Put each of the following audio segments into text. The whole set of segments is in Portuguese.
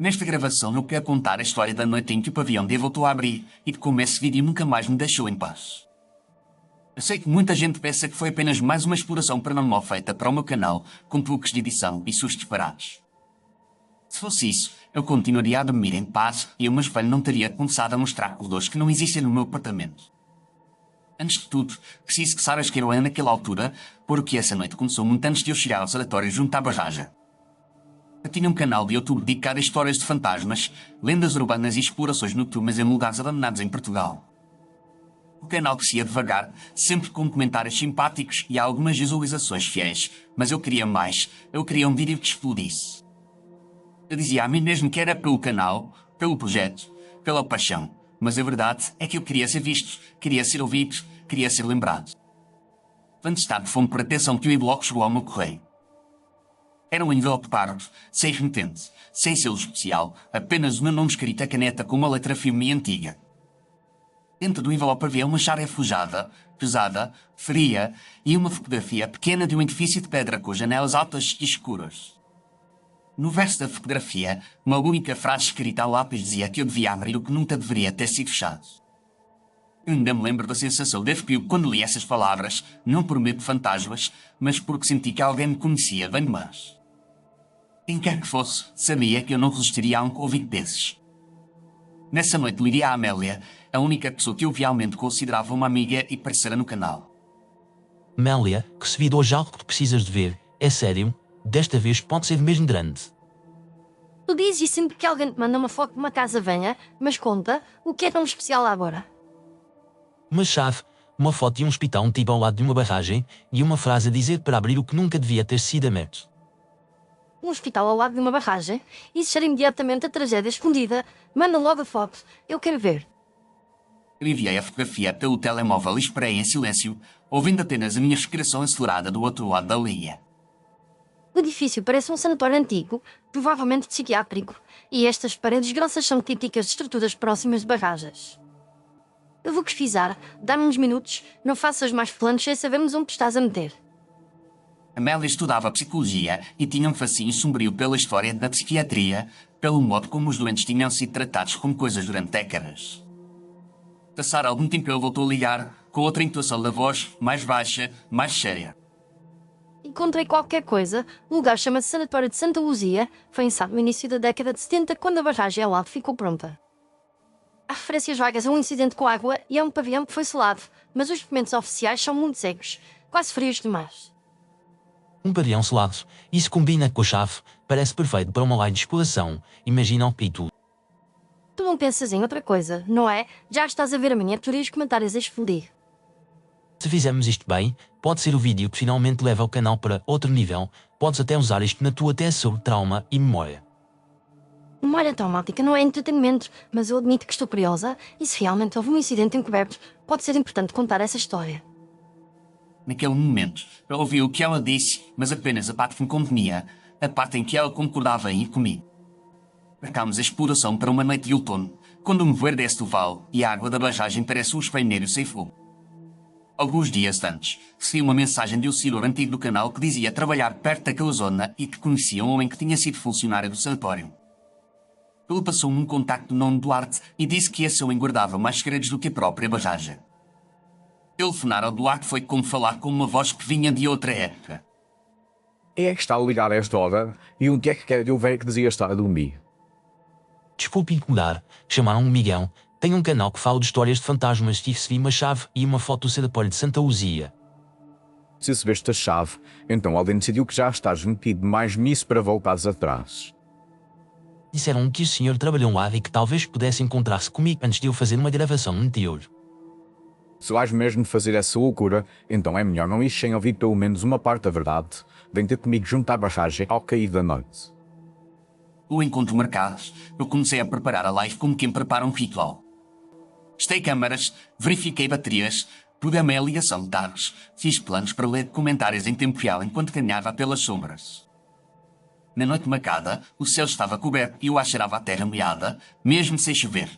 Nesta gravação eu quero contar a história da noite em que o pavilhão D voltou a abrir e de como esse vídeo nunca mais me deixou em paz. Eu sei que muita gente pensa que foi apenas mais uma exploração paranormal feita para o meu canal, com truques de edição e sustos parados. Se fosse isso, eu continuaria a dormir em paz e o meu espelho não teria começado a mostrar corredores que não existem no meu apartamento. Antes de tudo, preciso que saibas que eu era naquela altura, porque essa noite começou muito antes de eu chegar aos aleatórios junto à barragem. Eu tinha um canal de YouTube dedicado a histórias de fantasmas, lendas urbanas e explorações noturnas em lugares abandonados em Portugal. O canal crescia devagar, sempre com comentários simpáticos e algumas visualizações fiéis, mas eu queria mais, eu queria um vídeo que explodisse. Eu dizia a mim mesmo que era pelo canal, pelo projeto, pela paixão, mas a verdade é que eu queria ser visto, queria ser ouvido, queria ser lembrado. Antes tarde fome por atenção que o e-blog chegou ao meu correio. Era um envelope pardo, sem remetente, sem selo especial, apenas o meu nome escrito a caneta com uma letra firme e antiga. Dentro do envelope havia uma chave fujada, pesada, fria e uma fotografia pequena de um edifício de pedra com janelas altas e escuras. No verso da fotografia, uma única frase escrita a lápis dizia que eu devia abrir o que nunca deveria ter sido fechado. Eu ainda me lembro da sensação de arrepio quando li essas palavras, não por medo de fantasmas, mas porque senti que alguém me conhecia bem demais. Quem quer que fosse, sabia que eu não resistiria a um convite desses. Nessa noite liria a Amélia, a única pessoa que eu realmente considerava uma amiga e parceira no canal. Amélia, recebi hoje algo que precisas de ver. É sério, desta vez pode ser mesmo grande. Tu dizes sempre que alguém te manda uma foto de uma casa venha, mas conta, o que é tão especial agora? Uma chave, uma foto de um hospital tipo ao lado de uma barragem e uma frase a dizer para abrir o que nunca devia ter sido aberto. Um hospital ao lado de uma barragem? Isso será imediatamente a tragédia escondida. Manda logo a foto, eu quero ver. Eu enviei a fotografia pelo telemóvel e esperei em silêncio, ouvindo apenas a minha respiração acelerada do outro lado da linha. O edifício parece um sanatório antigo, provavelmente psiquiátrico, e estas paredes grossas são típicas de estruturas próximas de barragens. Eu vou pesquisar, dá-me uns minutos, não faças mais planos sem sabermos onde estás a meter. Amélia estudava psicologia e tinha um fascínio sombrio pela história da psiquiatria, pelo modo como os doentes tinham sido tratados como coisas durante décadas. Passar algum tempo ele voltou a ligar, com outra entoação da voz, mais baixa, mais séria. Encontrei qualquer coisa. O lugar chama-se Sanatório de Santa Luzia. Foi instalado no início da década de 70, quando a barragem ao lado ficou pronta. Há referências vagas a um incidente com água e a um pavilhão que foi selado, mas os documentos oficiais são muito cegos, quase frios demais. Um pavilhão selado, isso combina com a chave, parece perfeito para uma live de exploração. Imagina o pito. Tu não pensas em outra coisa, não é? Já estás a ver a miniatura e os comentários a explodir. Se fizermos isto bem, pode ser o vídeo que finalmente leva o canal para outro nível. Podes até usar isto na tua tese sobre trauma e memória. Memória traumática não é entretenimento, mas eu admito que estou curiosa e se realmente houve um incidente encoberto, pode ser importante contar essa história. Naquele momento, eu ouvi o que ela disse, mas apenas a parte que me convenia, a parte em que ela concordava em ir comigo. Marcámos a exploração para uma noite de outono, quando o mover desce do vale e a água da barragem parece um espelheiro sem fogo. Alguns dias antes, recebi uma mensagem de um seguidor antigo do canal que dizia trabalhar perto daquela zona e que conhecia um homem que tinha sido funcionário do sanatório. Ele passou-me um contacto do nome Duarte e disse que esse homem guardava mais segredos do que a própria barragem. Telefonar ao Duarte foi como falar com uma voz que vinha de outra época. É que está a ligar a esta hora e onde é que quer eu ver que dizia estar a dormir? Desculpe incomodar, chamaram-me Miguel. Tenho um canal que fala de histórias de fantasmas e recebi uma chave e uma foto do sanatório de Santa Luzia. Se recebeste a chave, então alguém decidiu que já estás metido mais nisso para voltares atrás. Disseram que o senhor trabalhou lá e que talvez pudesse encontrar-se comigo antes de eu fazer uma gravação anterior. Se vais mesmo fazer essa loucura, então é melhor não ir sem ouvir pelo menos uma parte da verdade. Vem ter comigo junto à barragem ao cair da noite. O encontro marcado, eu comecei a preparar a live como quem prepara um ritual. Testei câmaras, verifiquei baterias, programei a ligação de dados, fiz planos para ler comentários em tempo real enquanto caminhava pelas sombras. Na noite marcada, o céu estava coberto e eu cheirava a terra molhada, mesmo sem chover.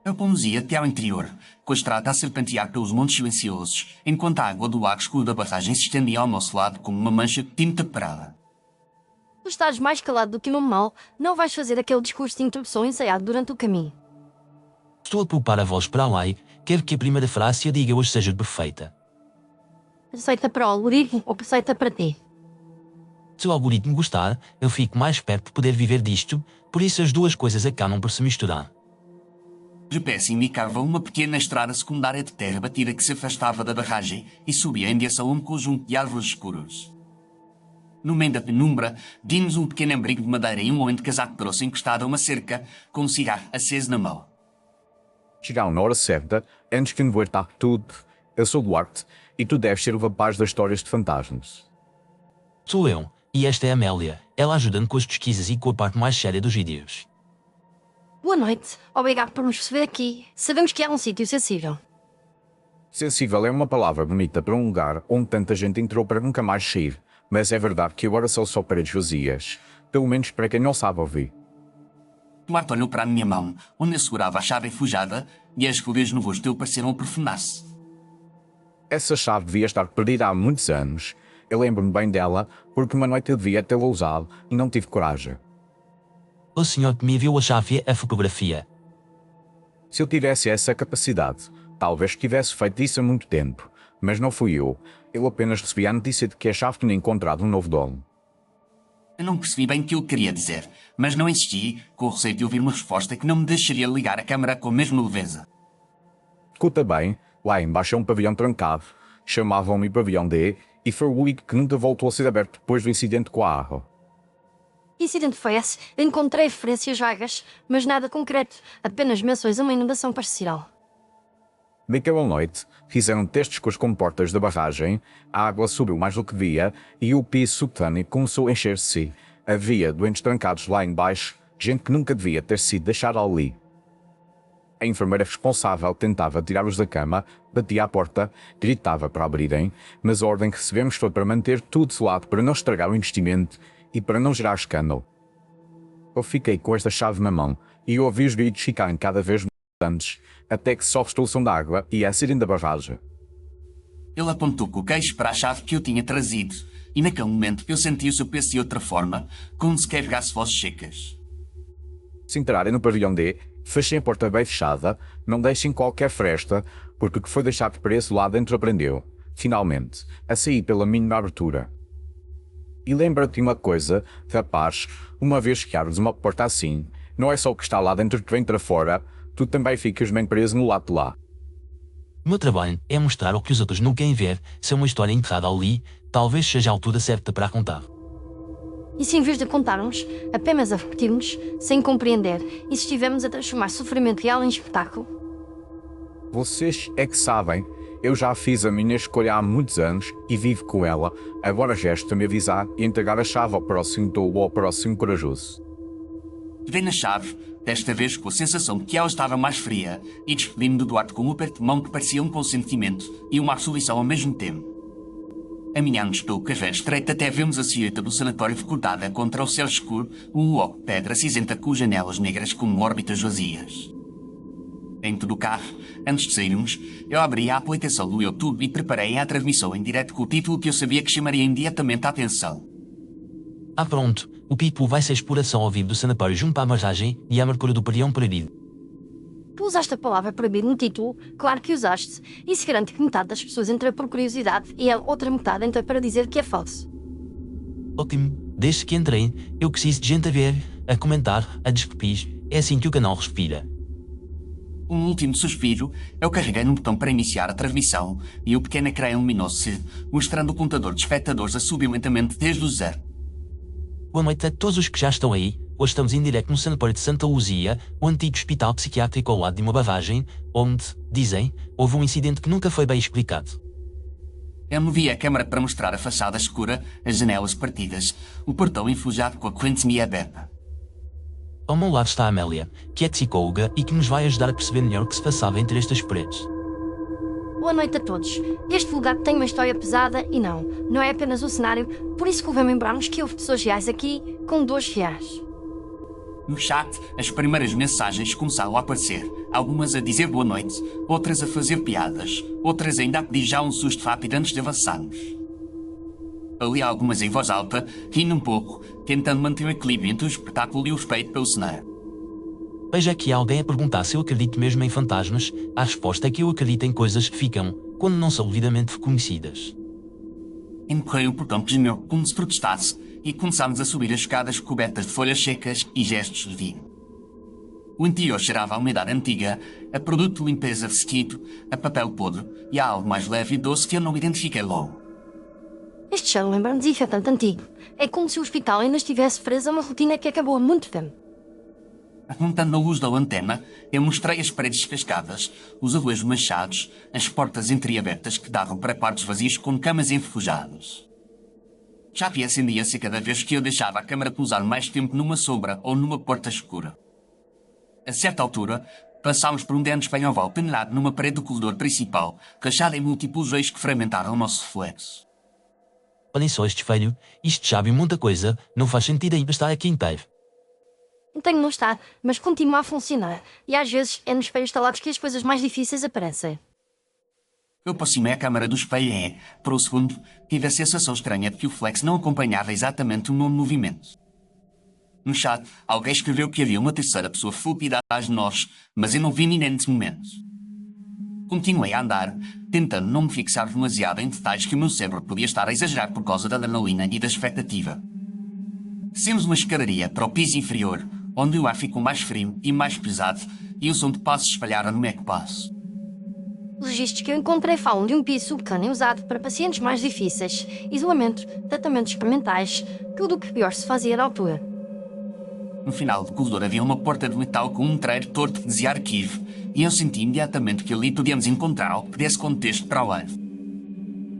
Eu conduzia até ao interior, com a estrada a serpentear pelos montes silenciosos, enquanto a água do lago escuro da barragem se estendia ao nosso lado como uma mancha de tinta parada. Tu estás mais calado do que normal, não vais fazer aquele discurso de introdução ensaiado durante o caminho. Estou a poupar a voz para lá e quero que a primeira frase que eu diga hoje seja perfeita. Aceita para o algoritmo ou aceita para ti? Se o algoritmo gostar, eu fico mais perto de poder viver disto, por isso as duas coisas acabam por se misturar. De pé se indicava uma pequena estrada secundária de terra batida que se afastava da barragem e subia em direção a um conjunto de árvores escuras. No meio da penumbra, vimos um pequeno abrigo de madeira e um homem de casaco grosso encostado a uma cerca, com um cigarro aceso na mão. Chegaram na hora certa, antes que nevoeitasse tudo. Eu sou Duarte, e tu deves ser o rapaz das histórias de fantasmas. Sou eu, e esta é a Amélia. Ela ajuda-me com as pesquisas e com a parte mais séria dos vídeos. Boa noite, obrigado por nos receber aqui. Sabemos que é um sítio sensível. Sensível é uma palavra bonita para um lugar onde tanta gente entrou para nunca mais sair, mas é verdade que agora são só paredes vazias. Pelo menos para quem não sabe ouvir. Duarte olhou para a minha mão, onde eu segurava a chave enfujada, e as folhas no rosto dele pareceram aprofundir-se. Essa chave devia estar perdida há muitos anos. Eu lembro-me bem dela, porque uma noite eu devia tê-la usado e não tive coragem. O senhor que me enviou a chave e a fotografia. Se eu tivesse essa capacidade, talvez tivesse feito isso há muito tempo, mas não fui eu. Eu apenas recebi a notícia de que a chave tinha encontrado um novo dono. Eu não percebi bem o que ele queria dizer, mas não insisti, com o receio de ouvir uma resposta que não me deixaria ligar a câmara com a mesma leveza. Escuta bem, lá embaixo é um pavilhão trancado. Chamavam-me pavilhão D e foi o único que nunca voltou a ser aberto depois do incidente com a água. Incidente foi esse. Encontrei referências vagas, mas nada concreto. Apenas menções a uma inundação parcial. Naquela noite, fizeram testes com as comportas da barragem, a água subiu mais do que devia e o piso subterrâneo começou a encher-se. Havia doentes trancados lá embaixo, gente que nunca devia ter sido deixada ali. A enfermeira responsável tentava tirar-os da cama, batia à porta, gritava para abrirem, mas a ordem que recebemos foi para manter tudo selado para não estragar o investimento e para não gerar escândalo. Eu fiquei com esta chave na mão e ouvi os gritos ficarem cada vez mais grandes, até que só restou o som da água e a saírem da barragem. Ele apontou com o queixo para a chave que eu tinha trazido, e naquele momento eu senti o seu peso de outra forma, como se carregasse vozes secas. Se entrarem no pavilhão D, fechem a porta bem fechada, não deixem qualquer fresta, porque o que foi deixado preso lá dentro aprendeu, finalmente, a sair pela mínima abertura. E lembra-te uma coisa, rapaz, uma vez que abres uma porta assim, não é só o que está lá dentro que vem para fora, tu também ficas bem preso no lado de lá. O meu trabalho é mostrar o que os outros não querem ver, se é uma história enterrada ali, talvez seja a altura certa para a contar. E se em vez de contarmos, apenas a repetirmos, sem compreender, e se estivermos a transformar sofrimento real em espetáculo? Vocês é que sabem, eu já fiz a minha escolha há muitos anos e vivo com ela, agora resta-me avisar e entregar a chave ao próximo tolo ou ao próximo corajoso. Peguei na chave, desta vez com a sensação de que ela estava mais fria, e despedi-me do Duarte com um aperto de mão que parecia um consentimento e uma absolvição ao mesmo tempo. Caminhamos pelo café estreito até vemos a silhueta do sanatório recordada contra o céu escuro, um oco de pedra cinzenta com janelas negras como órbitas vazias. Dentro do carro, antes de sairmos, eu abri a aplicação do YouTube e preparei a transmissão em direto com o título que eu sabia que chamaria imediatamente a atenção. Ah pronto, o Pipo vai ser exploração ao vivo do sanatório junto à barragem e à Mercúrio do Parião Proibido. Tu usaste a palavra proibido no título, claro que usaste. Isso garante que metade das pessoas entra por curiosidade e a outra metade entra para dizer que é falso. Ótimo, desde que entrei, eu preciso de gente a ver, a comentar, a desculpir, é assim que o canal respira. Um último suspiro, eu carreguei no botão para iniciar a transmissão e o pequeno ecrã iluminou-se, mostrando o contador de espectadores a subir lentamente desde o zero. Boa noite a todos os que já estão aí. Hoje estamos em direto no sanatório de Santa Luzia, o antigo hospital psiquiátrico ao lado de uma barragem, onde, dizem, houve um incidente que nunca foi bem explicado. Eu movi a câmara para mostrar a fachada escura, as janelas partidas, o portão enfujado com a corrente semi-aberta. Ao meu lado está a Amélia, que é psicóloga e que nos vai ajudar a perceber melhor o que se passava entre estas paredes. Boa noite a todos. Este lugar tem uma história pesada e não é apenas o cenário, por isso convém lembrarmos que houve pessoas reais aqui com 2 reais. No chat, as primeiras mensagens começaram a aparecer, algumas a dizer boa noite, outras a fazer piadas, outras ainda a pedir já um susto rápido antes de avançarmos. Ali algumas em voz alta, rindo um pouco, tentando manter o equilíbrio entre o espetáculo e o respeito pelo cenário. Veja aqui alguém a perguntar se eu acredito mesmo em fantasmas. A resposta é que eu acredito em coisas que ficam, quando não são devidamente reconhecidas. Empurrei o portão que gemeu como se protestasse e começámos a subir as escadas cobertas de folhas secas e gestos de vinho. O interior cheirava a umidade antiga, a produto de limpeza ressequido, a papel podre e a algo mais leve e doce que eu não identifiquei logo. Este cheiro lembra-me de tanto antigo. É como se o hospital ainda estivesse preso a uma rotina que acabou há muito tempo. Apontando a luz da lanterna, eu mostrei as paredes descascadas, os azulejos manchados, as portas entreabertas que davam para quartos vazios com camas enferrujadas. Já vi acendia-se cada vez que eu deixava a câmara pousar mais tempo numa sombra ou numa porta escura. A certa altura, passámos por um dente espanhoval peneirado numa parede do corredor principal, rachado em múltiplos eixos que fragmentaram o nosso reflexo. Olhem só este espelho, isto já viu muita coisa, não faz sentido ainda estar aqui inteiro. Tenho não estar, mas continua a funcionar. E às vezes é nos espelhos instalados que as coisas mais difíceis aparecem. Eu aproximei a câmara do espelho e, por um segundo, tive a sensação estranha de que o flex não acompanhava exatamente o meu movimento. No chat, alguém escreveu que havia uma terceira pessoa fúlpida atrás de nós, mas eu não vi ninguém nesse momento. Continuei a andar, tentando não me fixar demasiado em detalhes que o meu cérebro podia estar a exagerar por causa da adrenalina e da expectativa. Descemos uma escadaria para o piso inferior, onde o ar ficou mais frio e mais pesado e o som de passos se espalharam no ecopasso. Os registros que eu encontrei falam de um piso subcutâneo usado para pacientes mais difíceis, isolamento, tratamentos experimentais, tudo o que pior se fazia na altura. No final do corredor havia uma porta de metal com um letreiro torto que dizia arquivo, e eu senti imediatamente que ali podíamos encontrar algo que desse contexto para o live.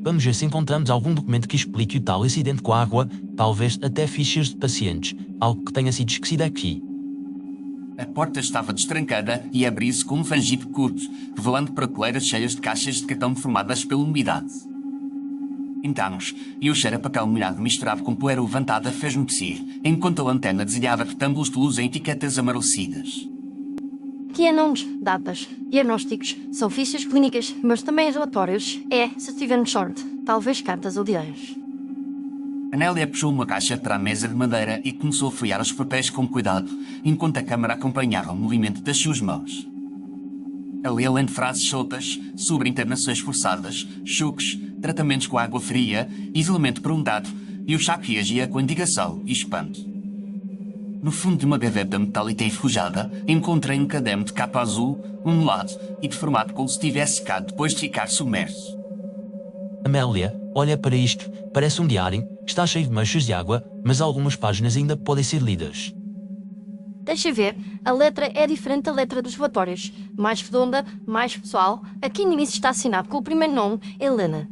Vamos ver se encontramos algum documento que explique o tal incidente com a água, talvez até fichas de pacientes, algo que tenha sido esquecido aqui. A porta estava destrancada e abria-se com um fangido curto, revelando prateleiras cheias de caixas de cartão deformadas pela umidade. Entramos, e o cheiro a papel molhado misturado com poeira levantada fez-me tossir, enquanto a lanterna desenhava retângulos de luz em etiquetas amarelecidas. Que é nomes, datas, diagnósticos, são fichas clínicas, mas também relatórios. Se tivermos sorte, talvez cartas ou diários. Anélia puxou uma caixa para a mesa de madeira e começou a folhear os papéis com cuidado, enquanto a câmara acompanhava o movimento das suas mãos. A ler lendo frases soltas sobre internações forçadas, choques, tratamentos com água fria, isolamento prolongado e o chá que reagia com indignação e espanto. No fundo de uma gaveta metálica enferrujada, encontrei um caderno de capa azul, ondulado e deformado como se estivesse secado depois de ficar submerso. Amélia, olha para isto, parece um diário, está cheio de manchas de água, mas algumas páginas ainda podem ser lidas. Deixa ver, a letra é diferente da letra dos relatórios. Mais redonda, mais pessoal. Aqui no início está assinado com o primeiro nome, Helena.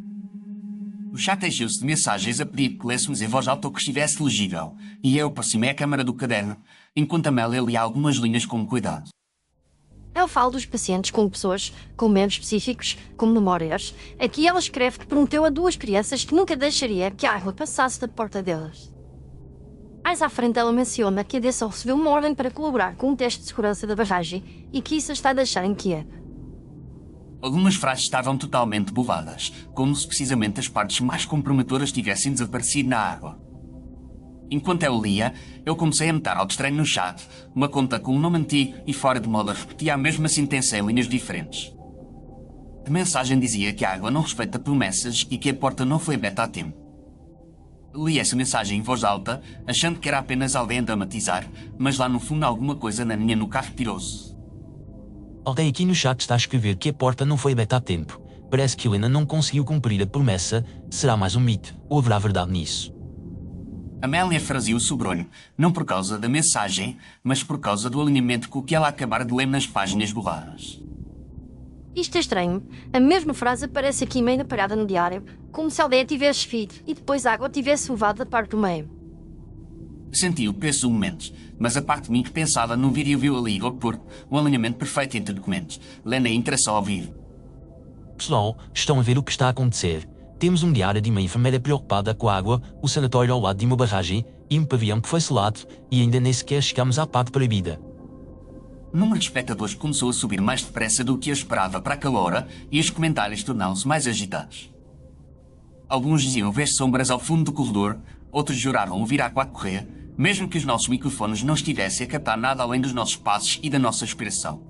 O chat encheu-se de mensagens a pedir que lêssemos em voz alta o que estivesse legível, e eu aproximei a câmara do caderno, enquanto Amélia lia algumas linhas com cuidado. Eu falo dos pacientes com pessoas com medos específicos, como memórias. Aqui ela escreve que prometeu a duas crianças que nunca deixaria que a água passasse da porta delas. Mais à frente ela menciona que a direção recebeu uma ordem para colaborar com um teste de segurança da barragem e que isso a está a deixar inquieta. Algumas frases estavam totalmente bovadas, como se precisamente as partes mais comprometedoras tivessem desaparecido na água. Enquanto eu lia, eu comecei a notar algo estranho no chat, uma conta com um nome antigo e fora de moda repetia a mesma sentença em linhas diferentes. A mensagem dizia que a água não respeita promessas e que a porta não foi aberta a tempo. Li essa mensagem em voz alta, achando que era apenas alguém a dramatizar, mas lá no fundo alguma coisa na minha nuca retirou-se. Alguém aqui no chat está a escrever que a porta não foi aberta a tempo. Parece que Helena não conseguiu cumprir a promessa. Será mais um mito, ou haverá verdade nisso? Amélia franziu o sobronho, não por causa da mensagem, mas por causa do alinhamento com o que ela acabara de ler nas páginas borradas. Isto é estranho. A mesma frase aparece aqui meio parada no diário, como se a aldeia tivesse vindo e depois a água tivesse levado da parte do meio. Senti o peso do momento, mas a parte de mim que pensava no vídeo viu ali, ao corpo, um alinhamento perfeito entre documentos, lendo a interação ao vivo. Pessoal, estão a ver o que está a acontecer. Temos um diário de uma enfermeira preocupada com a água, o sanatório ao lado de uma barragem e um pavião que foi selado e ainda nem sequer chegamos à parte proibida. O número de espectadores começou a subir mais depressa do que eu esperava para aquela hora e os comentários tornaram-se mais agitados. Alguns diziam ver sombras ao fundo do corredor, outros juraram ouvir a água a correr, mesmo que os nossos microfones não estivessem a captar nada além dos nossos passos e da nossa respiração.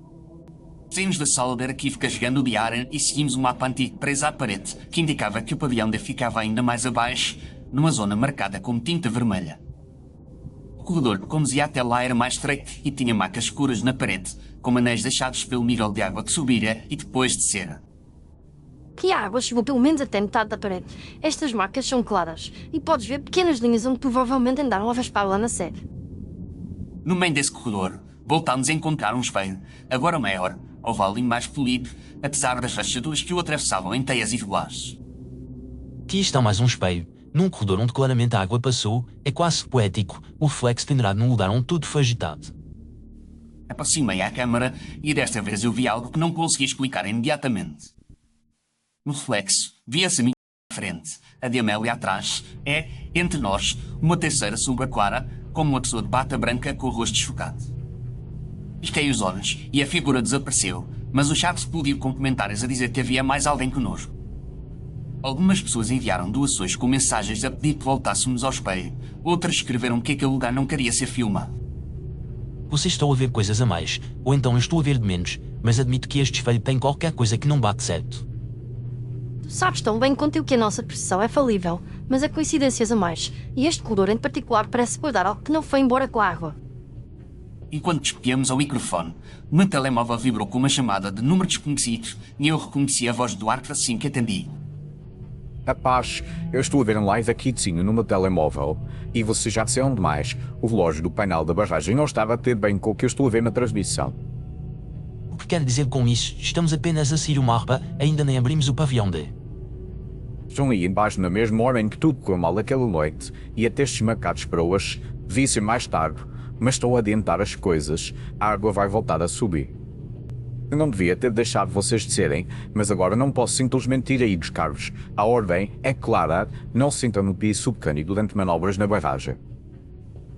Saímos da sala de arquivo carregando o diário e seguimos um mapa antigo preso à parede, que indicava que o pavilhão D ficava ainda mais abaixo, numa zona marcada com tinta vermelha. O corredor que conduzia até lá era mais estreito e tinha marcas escuras na parede, com anéis deixados pelo nível de água que subira e depois descera. Que a água chegou pelo menos até metade da parede. Estas marcas são claras e podes ver pequenas linhas onde provavelmente andaram a raspar lá na sede. No meio desse corredor, voltámos a encontrar um espelho, agora maior, oval e mais polido, apesar das rachaduras que o atravessavam em teias irregulares. Aqui está mais um espelho. Num corredor onde claramente a água passou, é quase poético, o reflexo pendurado num lugar onde tudo foi agitado. Aproximei à câmara e desta vez eu vi algo que não consegui explicar imediatamente. No reflexo, via-se a minha frente, a de Amélia atrás, entre nós, uma terceira sombra clara, como uma pessoa de bata branca com o rosto desfocado. Pisquei os olhos e a figura desapareceu, mas o chat explodiu com comentários a dizer que havia mais alguém connosco. Algumas pessoas enviaram doações com mensagens a pedir que voltássemos ao espelho, outras escreveram que aquele lugar não queria ser filmado. Vocês estão a ver coisas a mais, ou então eu estou a ver de menos, mas admito que este espelho tem qualquer coisa que não bate certo. Tu sabes tão bem quanto eu que a nossa percepção é falível, mas há coincidências a mais, e este corredor em particular parece guardar algo que não foi embora com a água. Enquanto discutíamos ao microfone, o meu telemóvel vibrou com uma chamada de número desconhecido e eu reconheci a voz do Duarte assim que atendi. Rapaz, eu estou a ver um live aqui de cima no meu telemóvel e vocês já disseram demais. O relógio do painel da barragem não estava a ter bem com o que eu estou a ver na transmissão. O que quer dizer com isso? Estamos apenas a sair o mapa, ainda nem abrimos o pavilhão D. Estão aí embaixo na mesma hora em que tudo correu mal aquela noite e até estes marcados para hoje, devia ser mais tarde, mas estou a adiantar as coisas, a água vai voltar a subir. Eu não devia ter deixado vocês descerem, mas agora não posso simplesmente ir aí buscar-vos. A ordem é clara, não se sentam no piso subcânico durante manobras na barragem.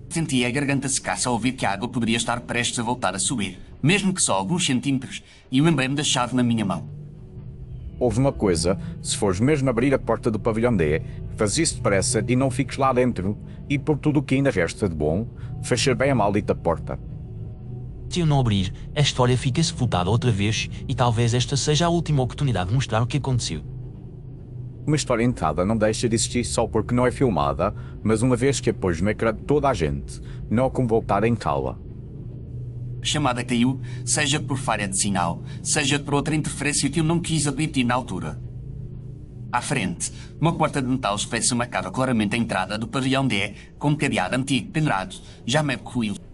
Senti a garganta secar-se ao ouvir que a água poderia estar prestes a voltar a subir, mesmo que só alguns centímetros, e lembrei-me da chave na minha mão. Houve uma coisa, se fores mesmo abrir a porta do pavilhão D, faz isso depressa e não fiques lá dentro, e por tudo o que ainda resta de bom, fecha bem a maldita porta. Se eu não abrir, a história fica sepultada outra vez e talvez esta seja a última oportunidade de mostrar o que aconteceu. Uma história entrada não deixa de existir só porque não é filmada, mas uma vez que após no ecrã de toda a gente, não como voltar a entrá-la. A chamada caiu, seja por falha de sinal, seja por outra interferência que eu não quis admitir na altura. À frente, uma porta de metal espessa marcava claramente a entrada do pavilhão D, com um cadeado antigo pendurado, já meio ruído.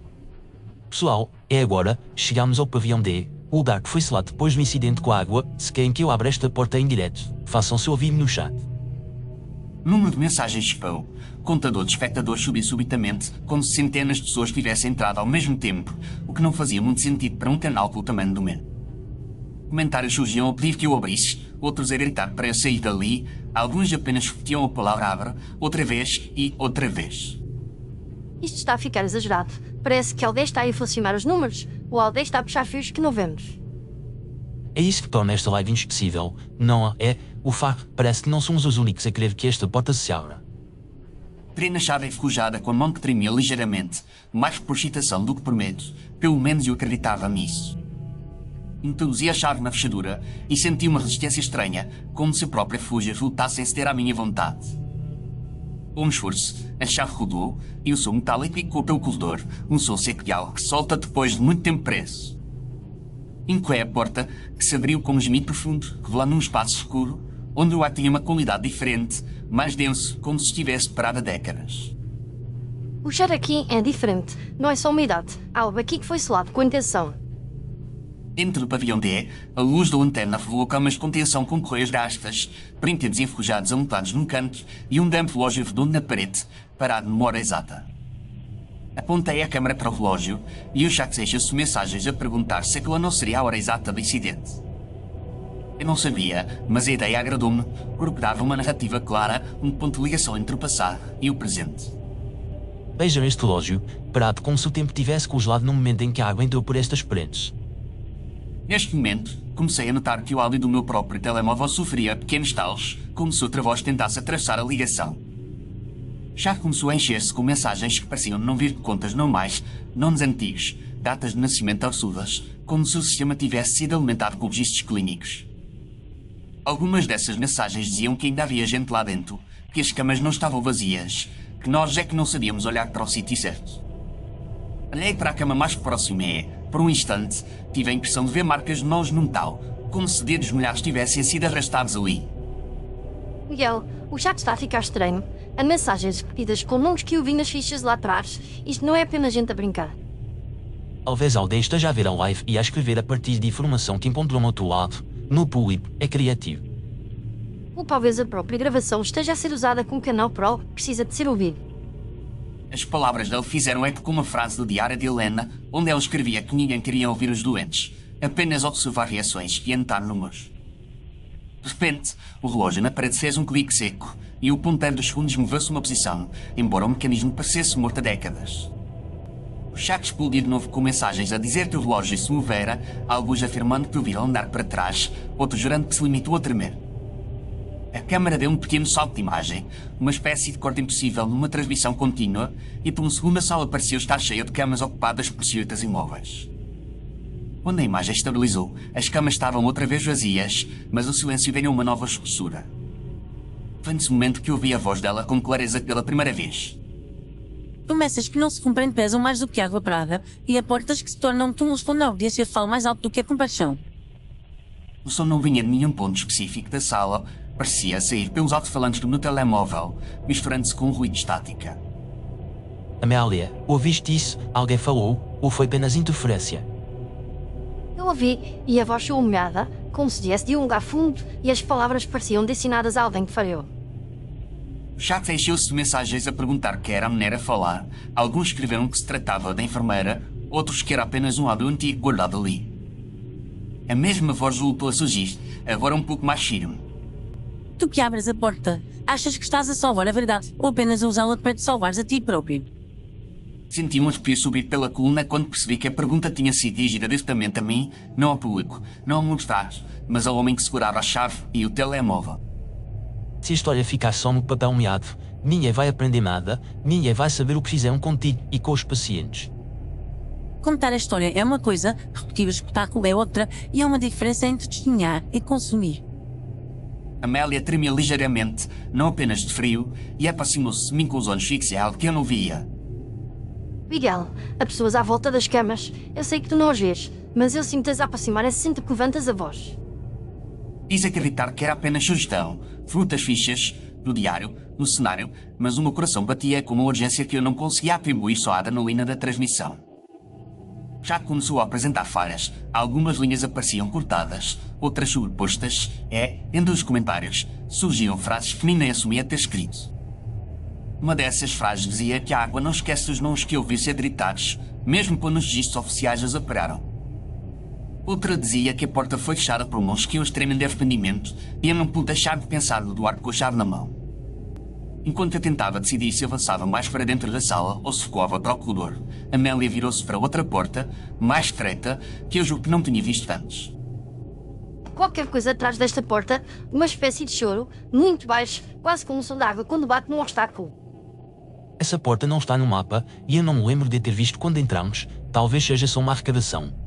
Pessoal, é agora, chegamos ao pavilhão D, o lugar que foi selado depois do incidente com a água. Se querem que eu abra esta porta em direto, façam-se ouvir-me no chat. O número de mensagens disparou. O contador de espectadores subiu subitamente, como se centenas de pessoas tivessem entrado ao mesmo tempo, o que não fazia muito sentido para um canal pelo tamanho do meu. Comentários surgiam a pedir que eu abrisse, outros a gritar para eu sair dali, alguns apenas repetiam a palavra abra, outra vez e outra vez. Isto está a ficar exagerado. Parece que alguém está a inflacionar os números, ou alguém está a puxar fios que não vemos. É isso que torna esta live inesquecível, não é? O facto parece que não somos os únicos a querer que esta porta se abra. Entrei na chave enferrujada com a mão que tremia ligeiramente, mais por excitação do que por medo. Pelo menos eu acreditava nisso. Introduzi a chave na fechadura e senti uma resistência estranha, como se a própria fuga voltasse a ceder à minha vontade. Com um esforço, a chave rodou e o som metálico ecoou pelo corredor, um som seco de algo que solta depois de muito tempo preso. Encoei a porta, que se abriu com um gemido profundo, revelando um espaço escuro, onde o ar tinha uma qualidade diferente, mais denso, como se estivesse parado há décadas. O cheiro aqui é diferente, não é só umidade. Há algo aqui que foi selado com intenção. Dentro do pavilhão D, a luz da lanterna revelou camas de contenção com correias gastas, brinquedos enferrujados amontoados num canto e um damp relógio redondo na parede, parado numa hora exata. Apontei a câmara para o relógio e o chat deixa-se mensagens a perguntar se aquela não seria a hora exata do incidente. Eu não sabia, mas a ideia agradou-me, porque dava uma narrativa clara, um ponto de ligação entre o passado e o presente. Vejam este relógio, parado como se o tempo tivesse congelado no momento em que a água entrou por estas paredes. Neste momento, comecei a notar que o áudio do meu próprio telemóvel sofria pequenos talos, como se outra voz tentasse atravessar a ligação. Já começou a encher-se com mensagens que pareciam não vir de contas normais, nomes antigos, datas de nascimento absurdas, como se o sistema tivesse sido alimentado com registros clínicos. Algumas dessas mensagens diziam que ainda havia gente lá dentro, que as camas não estavam vazias, que nós é que não sabíamos olhar para o sítio certo. Olhei para a cama mais próxima e, por um instante, tive a impressão de ver marcas de mãos no metal, como se dedos molhados tivessem sido arrastados ali. Miguel, o chat está a ficar estranho. Há mensagens repetidas com nomes que eu vi nas fichas lá atrás. Isto não é apenas gente a brincar. Talvez alguém esteja a ver a live e a escrever a partir de informação que encontrou no outro lado. No público, é criativo. Ou talvez a própria gravação esteja a ser usada como canal Pro, precisa de ser ouvido. As palavras dele fizeram eco com uma frase do diário de Helena, onde ela escrevia que ninguém queria ouvir os doentes, apenas observar reações e anotar números. De repente, o relógio na parede fez um clique seco e o ponteiro dos segundos moveu-se uma posição, embora o mecanismo parecesse morto há décadas. O chat explodiu de novo com mensagens a dizer que o relógio se movera, alguns afirmando que o viram andar para trás, outros jurando que se limitou a tremer. A câmara deu um pequeno salto de imagem, uma espécie de corte impossível numa transmissão contínua, e por um segundo a sala pareceu estar cheia de camas ocupadas por silhuetas imóveis. Quando a imagem estabilizou, as camas estavam outra vez vazias, mas o silêncio ganhou uma nova espessura. Foi nesse momento que ouvi a voz dela com clareza pela primeira vez. Promessas que não se cumprem pesam mais do que água parada, e há portas que se tornam túmulos quando a audiência fala mais alto do que a compaixão. O som não vinha de nenhum ponto específico da sala, parecia sair pelos alto-falantes do meu telemóvel, misturando-se com um ruído estática. Amélia, ouviste isso? Alguém falou? Ou foi apenas interferência? Eu ouvi e a voz soou molhada, como se viesse de um lugar fundo, e as palavras pareciam destinadas a alguém que falhou. O chat encheu-se de mensagens a perguntar que era a mulher a falar. Alguns escreveram que se tratava da enfermeira, outros que era apenas um áudio antigo guardado ali. A mesma voz voltou a surgir, agora um pouco mais firme. Tu que abres a porta, achas que estás a salvar a verdade, ou apenas a usá-la para te salvares a ti próprio? Senti um arrepio subir pela coluna quando percebi que a pergunta tinha sido dirigida diretamente a mim, não ao público, não ao meus trás, mas ao homem que segurava a chave e o telemóvel. Se a história ficar só no papel molhado, ninguém vai aprender nada, ninguém vai saber o que fizeram contigo e com os pacientes. Contar a história é uma coisa, repetir o espetáculo é outra, e há uma diferença entre testemunhar e consumir. Amélia tremia ligeiramente, não apenas de frio, e aproximou-se de mim com os olhos fixos em algo que eu não via. Miguel, há pessoas à volta das camas. Eu sei que tu não as vês, mas eu sinto-as a aproximarem-se sempre que levantas a voz. Quis acreditar que era apenas sugestão, fruto das fichas, do diário, no cenário, mas o meu coração batia com uma urgência que eu não conseguia atribuir só à adrenalina da transmissão. Já começou a apresentar falhas, algumas linhas apareciam cortadas, outras sobrepostas, entre os comentários, surgiam frases que nem assumia ter escrito. Uma dessas frases dizia que a água não esquece os nomes que ouviu ser gritados, mesmo quando os registros oficiais as apuraram. Outra dizia que a porta foi fechada por mãos que iam extremo de arrependimento e eu não pude deixar de pensar no Eduardo com a chave na mão. Enquanto eu tentava decidir se avançava mais para dentro da sala ou se recuava para o corredor, Amélia virou-se para outra porta, mais estreita, que eu julgo que não tinha visto antes. Qualquer coisa atrás desta porta, uma espécie de choro, muito baixo, quase como um som de água quando bate num obstáculo. Essa porta não está no mapa e eu não me lembro de ter visto quando entramos. Talvez seja só uma arrecadação.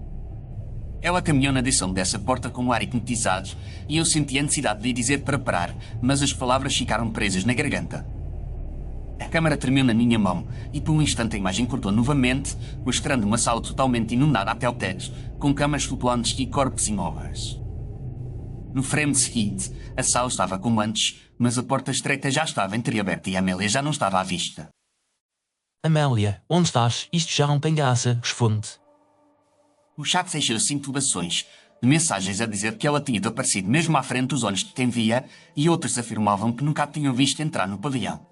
Ela caminhou na direção dessa porta com o ar hipnotizado e eu senti a necessidade de lhe dizer para parar, mas as palavras ficaram presas na garganta. A câmara tremeu na minha mão e por um instante a imagem cortou novamente, mostrando uma sala totalmente inundada até o teto, com camas flutuantes e corpos imóveis. No frame seguinte, a sala estava como antes, mas a porta estreita já estava entreaberta e a Amélia já não estava à vista. Amélia, onde estás? Isto já não tem graça, responde. O chat encheu-se de intubações, de mensagens a dizer que ela tinha aparecido mesmo à frente dos olhos de quem via e outros afirmavam que nunca a tinham visto entrar no pavilhão.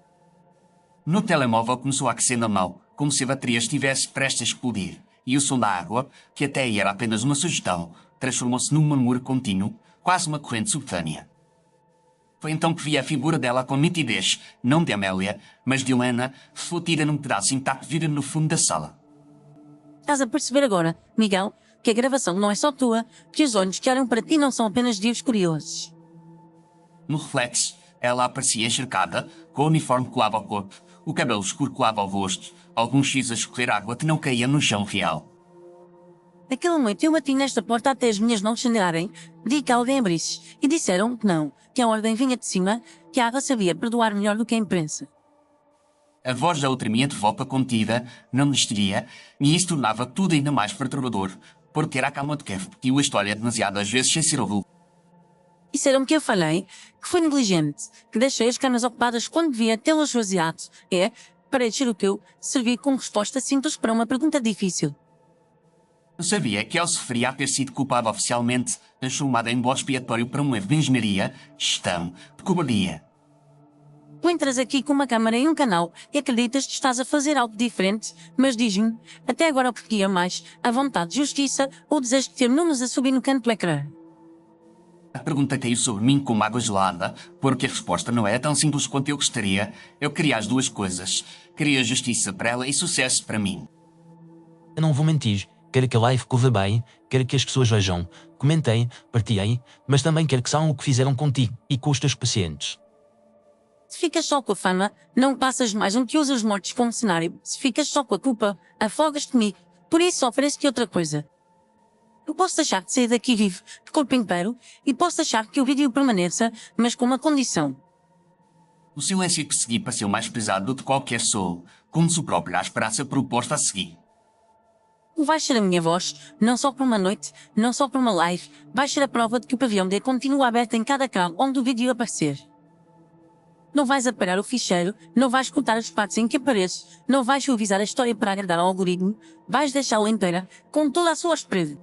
No telemóvel começou a aquecer na mão, como se a bateria estivesse prestes a explodir, e o som da água, que até aí era apenas uma sugestão, transformou-se num murmúrio contínuo, quase uma corrente subterrânea. Foi então que vi a figura dela com nitidez, não de Amélia, mas de Helena, refletida num pedaço intacto de vidro no fundo da sala. Estás a perceber agora, Miguel? que a gravação não é só tua, que os olhos que olham para ti não são apenas dias curiosos. No reflexo, ela aparecia encharcada, com o uniforme colado ao corpo, o cabelo escuro colado ao rosto, alguns X a escorrer água que não caía no chão real. Naquela noite eu bati nesta porta até as minhas mãos sangrarem, pedi que alguém abrisse, e disseram que não, que a ordem vinha de cima, que a água sabia perdoar melhor do que a imprensa. A voz da outra minha de volta contida não lhe estaria, e isso tornava tudo ainda mais perturbador, porque era a calma de que repetiu a história demasiadas vezes sem ser ouvido. Disseram-me que eu falhei, que fui negligente, que deixei as camas ocupadas quando devia tê-las esvaziado. Para encher o teu, servi como resposta simples para uma pergunta difícil. Eu sabia que ele se referia a ter sido culpado oficialmente, transformado em bode expiatório para um erro de engenharia, gestão, de cobardia. Tu entras aqui com uma câmara e um canal e acreditas que estás a fazer algo diferente, mas diz-me, até agora o que guia mais, a vontade de justiça ou o desejo de ter números a subir no canto do ecrã? A pergunta caiu sobre mim como água gelada, porque a resposta não era tão simples quanto eu gostaria. Eu queria as duas coisas. Queria justiça para ela e sucesso para mim. Eu não vou mentir. Quero que a live corra bem, quero que as pessoas vejam, comentem, partilhem, mas também quero que saibam o que fizeram contigo e com os teus pacientes. Se ficas só com a fama, não passas mais um que usa os mortos como cenário. Se ficas só com a culpa, afogas-te comigo. Por isso ofereço-te outra coisa. Eu posso deixar de sair daqui vivo, de corpo inteiro, e posso deixar que o vídeo permaneça, mas com uma condição. O silêncio que segui pareceu mais pesado do que qualquer som, como se o próprio à esperança proposta a seguir. Vais ser a minha voz, não só para uma noite, não só para uma live, vais ser a prova de que o pavilhão D continua aberto em cada canal onde o vídeo aparecer. Não vais apagar o ficheiro, não vais cortar os espaços em que apareces, não vais suavizar a história para agradar ao algoritmo, vais deixá-la inteira, com toda a sua spread.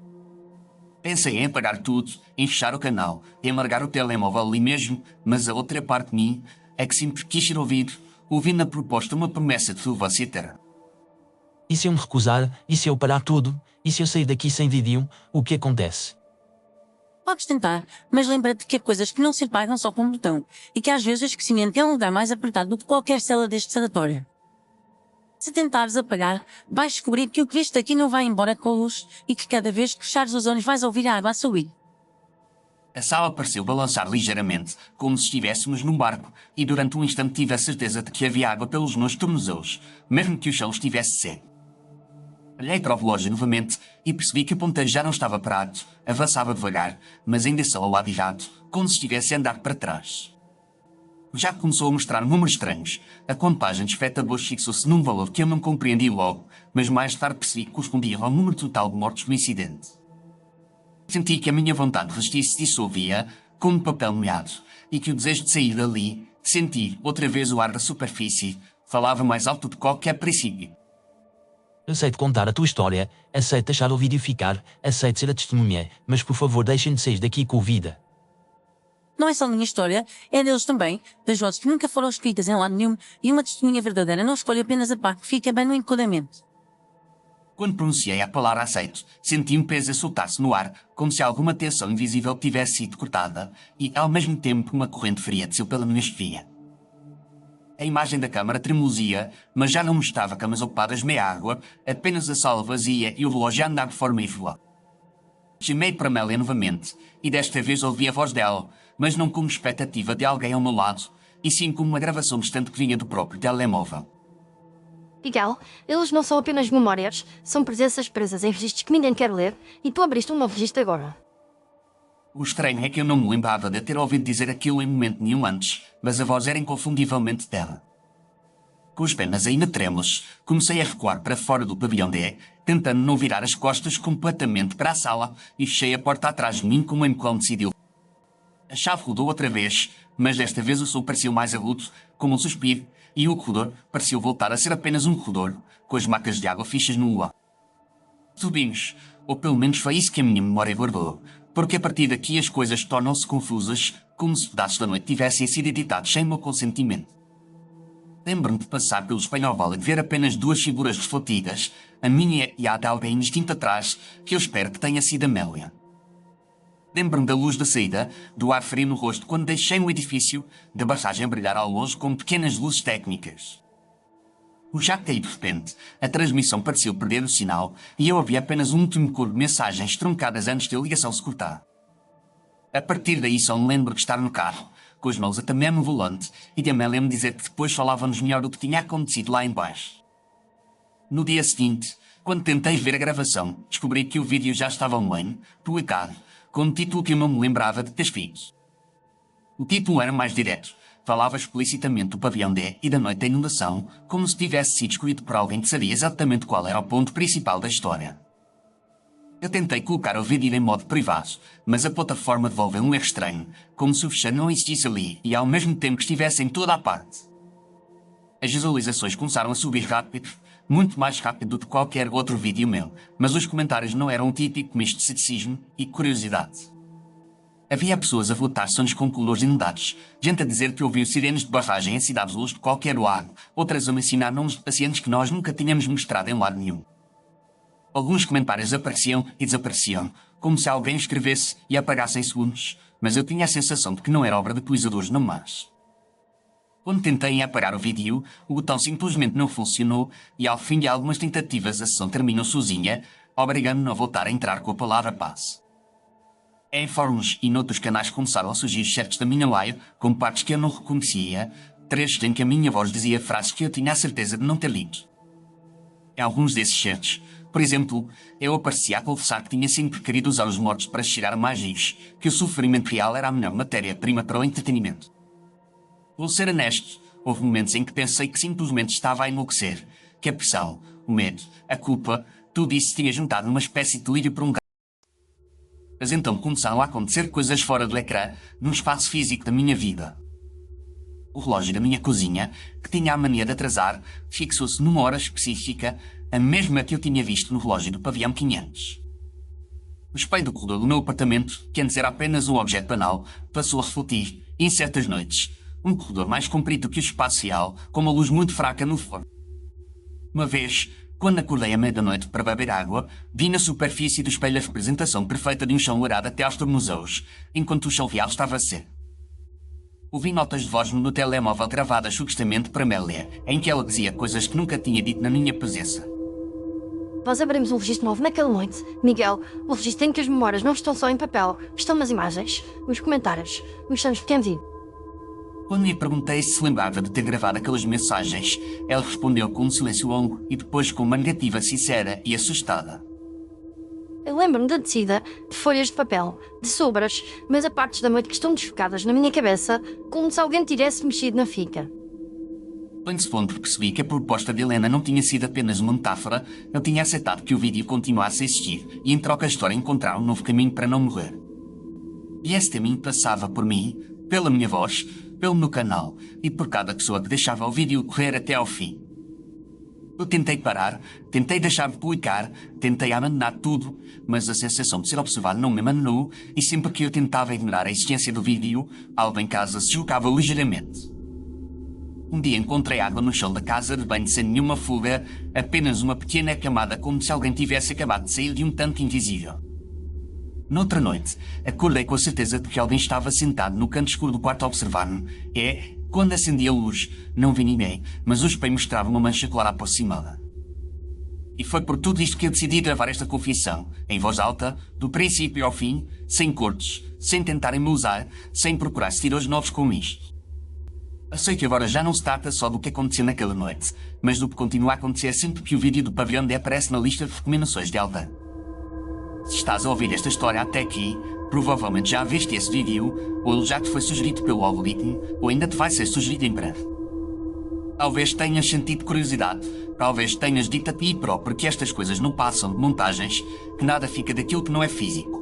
Pensei em apagar tudo, em fechar o canal, em largar o telemóvel ali mesmo, mas a outra parte de mim é que sempre quis ser ouvido, ouvindo na proposta uma promessa de Silvaciter. E se eu me recusar? E se eu parar tudo? E se eu sair daqui sem vídeo? O que acontece? Podes tentar, mas lembra-te que há coisas que não se apagam só com um botão, e que às vezes o esquecimento é um lugar mais apertado do que qualquer cela deste sanatório. Se tentares apagar, vais descobrir que o que viste aqui não vai embora com a luz, e que cada vez que fechares os olhos vais ouvir a água a subir. A sala pareceu balançar ligeiramente, como se estivéssemos num barco, e durante um instante tive a certeza de que havia água pelos meus tornozelos, mesmo que o chão estivesse seco. Olhei para o relógio novamente e percebi que o ponteiro já não estava parado, avançava devagar, mas ainda só ao lado errado, como se estivesse a andar para trás. Já começou a mostrar números estranhos. A contagem de espectadores fixou-se num valor que eu não compreendi logo, mas mais tarde percebi que correspondia ao número total de mortos no incidente. Senti que a minha vontade de resistir se dissolvia, como papel molhado, e que o desejo de sair dali, de sentir outra vez o ar da superfície, falava mais alto do que qualquer princípio. Aceito contar a tua história, aceito deixar o vídeo ficar, aceito ser a testemunha, mas por favor deixem de sair daqui com vida. Não é só a minha história, é deles também, das vozes que nunca foram escritas em lado nenhum, e uma testemunha verdadeira não escolhe apenas a parte que fica bem no enquadramento. Quando pronunciei a palavra aceito, senti um peso a soltar-se no ar, como se alguma tensão invisível tivesse sido cortada, e ao mesmo tempo uma corrente fria desceu pela minha chefia. A imagem da câmara tremuluzia, mas já não mostrava camas ocupadas meia água, apenas a sala vazia e o relógio a andar de forma irregular. Chamei para Amélia novamente, e desta vez ouvi a voz dela, mas não como expectativa de alguém ao meu lado, e sim como uma gravação distante que vinha do próprio telemóvel. Miguel, eles não são apenas memórias, são presenças presas em registros que ninguém quer ler, e tu abriste um novo registro agora. O estranho é que eu não me lembrava de ter ouvido dizer aquilo em momento nenhum antes, mas a voz era inconfundivelmente dela. Com as pernas ainda trêmulas, comecei a recuar para fora do pavilhão D, tentando não virar as costas completamente para a sala, e fechei a porta atrás de mim como o empurrão decidiu. A chave rodou outra vez, mas desta vez o som pareceu mais agudo, como um suspiro, e o corredor pareceu voltar a ser apenas um corredor, com as macas de água fixas no lugar. Subimos, ou pelo menos foi isso que a minha memória guardou, porque a partir daqui as coisas tornam-se confusas, como se pedaços da noite tivessem sido editados sem meu consentimento. Lembro-me de passar pelo espelho oval e de ver apenas duas figuras refletidas, a minha e a de alguém indistinto atrás, que eu espero que tenha sido Amélia. Lembro-me da luz da saída, do ar frio no rosto quando deixei o edifício, da barragem a brilhar ao longe com pequenas luzes técnicas. O jato caiu de repente, a transmissão pareceu perder o sinal e eu ouvi apenas um último coro de mensagens truncadas antes de a ligação se cortar. A partir daí só me lembro de estar no carro, com as mãos até mesmo no volante, e de Amélia me dizer que depois falávamos melhor do que tinha acontecido lá embaixo. No dia seguinte, quando tentei ver a gravação, descobri que o vídeo já estava online, publicado, com um título que eu não me lembrava de ter visto. O título era mais direto. Falava explicitamente do pavilhão D e da noite da inundação, como se tivesse sido escolhido por alguém que sabia exatamente qual era o ponto principal da história. Eu tentei colocar o vídeo em modo privado, mas a plataforma devolveu um erro estranho, como se o fecheiro não existisse ali e ao mesmo tempo que estivesse em toda a parte. As visualizações começaram a subir rápido, muito mais rápido do que qualquer outro vídeo meu, mas os comentários não eram um típico misto de ceticismo e curiosidade. Havia pessoas a votar sons com colores inundados, gente a dizer que ouviu sirenes de barragem em cidades luz de qualquer lago, outras a mencionar nomes de pacientes que nós nunca tínhamos mostrado em lado nenhum. Alguns comentários apareciam e desapareciam, como se alguém escrevesse e apagasse em segundos, mas eu tinha a sensação de que não era obra de utilizadores não mais. Quando tentei apagar o vídeo, o botão simplesmente não funcionou e ao fim de algumas tentativas a sessão terminou sozinha, obrigando-me a voltar a entrar com a palavra paz. Em fóruns e noutros canais começaram a surgir certos da minha live, com partes que eu não reconhecia, trechos em que a minha voz dizia frases que eu tinha a certeza de não ter lido. Em alguns desses certos, por exemplo, eu aparecia a confessar que tinha sempre querido usar os mortos para cheirar mais rios, que o sofrimento real era a melhor matéria-prima para o entretenimento. Vou ser honesto, houve momentos em que pensei que simplesmente estava a enlouquecer, que a pressão, o medo, a culpa, tudo isso tinha juntado numa espécie de delírio por um gato. Mas então começaram a acontecer coisas fora do ecrã, num espaço físico da minha vida. O relógio da minha cozinha, que tinha a mania de atrasar, fixou-se numa hora específica, a mesma que eu tinha visto no relógio do pavilhão 500. O espelho do corredor do meu apartamento, que antes era apenas um objeto banal, passou a refletir, em certas noites, um corredor mais comprido que o espaço real, com uma luz muito fraca no forno. Uma vez, quando acordei à meia-da-noite para beber água, vi na superfície do espelho a representação perfeita de um chão lourado até aos tornozelos, enquanto o chão real estava a ser. Ouvi notas de voz no meu telemóvel gravadas supostamente para Amélia, em que ela dizia coisas que nunca tinha dito na minha presença. Nós abrimos um registro novo naquela noite. Miguel, o registro em que as memórias não estão só em papel, estão nas imagens, nos comentários, nos chames de quem vive. Quando lhe perguntei se lembrava de ter gravado aquelas mensagens, ela respondeu com um silêncio longo e depois com uma negativa sincera e assustada. Eu lembro-me da descida, de folhas de papel, de sobras, mas há partes da noite que estão desfocadas na minha cabeça, como se alguém tivesse mexido na fica. Nesse ponto percebi que a proposta de Helena não tinha sido apenas uma metáfora, eu tinha aceitado que o vídeo continuasse a existir e em troca a história encontrar um novo caminho para não morrer. E esse caminho passava por mim, pela minha voz, pelo meu canal e por cada pessoa que deixava o vídeo correr até ao fim. Eu tentei parar, tentei deixar de publicar, tentei abandonar tudo, mas a sensação de ser observado não me abandonou e sempre que eu tentava ignorar a existência do vídeo, algo em casa se jogava ligeiramente. Um dia encontrei água no chão da casa de banho sem nenhuma fuga, apenas uma pequena camada como se alguém tivesse acabado de sair de um tanque invisível. Noutra noite, acordei com a certeza de que alguém estava sentado no canto escuro do quarto a observar-me. Quando acendi a luz, não vi ninguém, mas o espelho mostrava uma mancha clara aproximada. E foi por tudo isto que eu decidi gravar esta confissão, em voz alta, do princípio ao fim, sem cortes, sem tentar embelezar, sem procurar seguidores novos com isto. Eu sei que agora já não se trata só do que aconteceu naquela noite, mas do que continua a acontecer sempre que o vídeo do pavilhão D aparece na lista de recomendações de Aldan. Se estás a ouvir esta história até aqui, provavelmente já viste esse vídeo, ou ele já te foi sugerido pelo algoritmo, ou ainda te vai ser sugerido em breve. Talvez tenhas sentido curiosidade, talvez tenhas dito a ti próprio que estas coisas não passam de montagens, que nada fica daquilo que não é físico.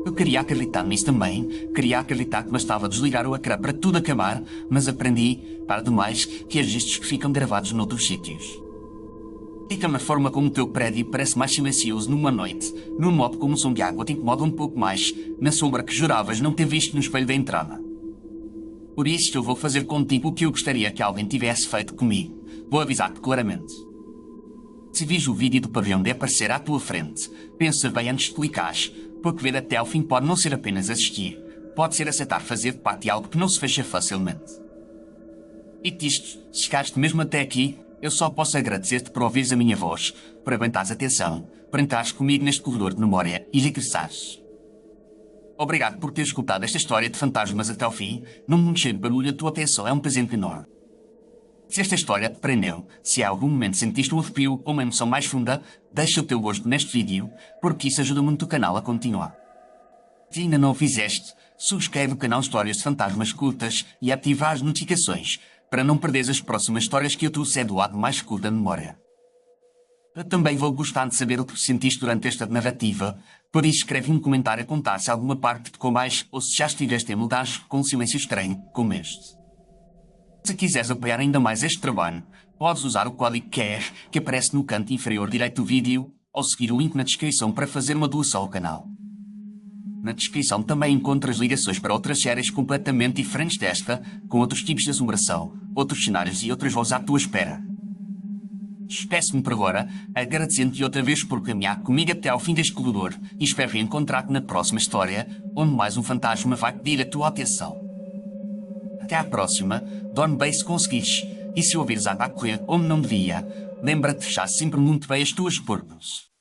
Eu queria acreditar nisso também, queria acreditar que bastava desligar o ecrã para tudo acabar, mas aprendi, para demais, que há registros que ficam gravados noutros sítios. Fica-me a forma como o teu prédio parece mais silencioso numa noite, num modo como o som de água te incomoda um pouco mais, na sombra que juravas não ter visto no espelho da entrada. Por isso eu vou fazer contigo o que eu gostaria que alguém tivesse feito comigo. Vou avisar-te claramente. Se vis o vídeo do pavilhão D aparecer à tua frente, pensa bem antes de clicares, porque ver até ao fim pode não ser apenas assistir, pode ser aceitar fazer parte de algo que não se fecha facilmente. E isto, se chegaste mesmo até aqui, Eu só posso agradecer-te por ouvires a minha voz, por aguentares atenção, por entrares comigo neste corredor de memória e regressares. Obrigado por teres escutado esta história de fantasmas até ao fim. Não me encher de barulho, a tua atenção é um presente enorme. Se esta história te prendeu, se a algum momento sentiste um arrepio ou uma emoção mais funda, deixa o teu gosto neste vídeo, porque isso ajuda muito o canal a continuar. Se ainda não o fizeste, subscreve o canal Histórias de Fantasmas Curtas e ativa as notificações, para não perderes as próximas histórias que eu trouxe do lado mais curto da memória. Eu também vou gostar de saber o que sentiste durante esta narrativa, por isso escreve um comentário a contar se alguma parte ficou mais ou se já estiveste a mudar com um silêncio estranho como este. Se quiseres apoiar ainda mais este trabalho, podes usar o código CARE que aparece no canto inferior direito do vídeo ou seguir o link na descrição para fazer uma doação ao canal. Na descrição também encontras ligações para outras séries completamente diferentes desta, com outros tipos de assombração, outros cenários e outras vozes à tua espera. Despeço-me por agora, agradecendo-te outra vez por caminhar comigo até ao fim deste corredor e espero encontrar-te na próxima história, onde mais um fantasma vai pedir a tua atenção. Até à próxima, dorme bem se conseguires, e se ouvires água a correr onde não devia, lembra-te de fechar sempre muito bem as tuas portas.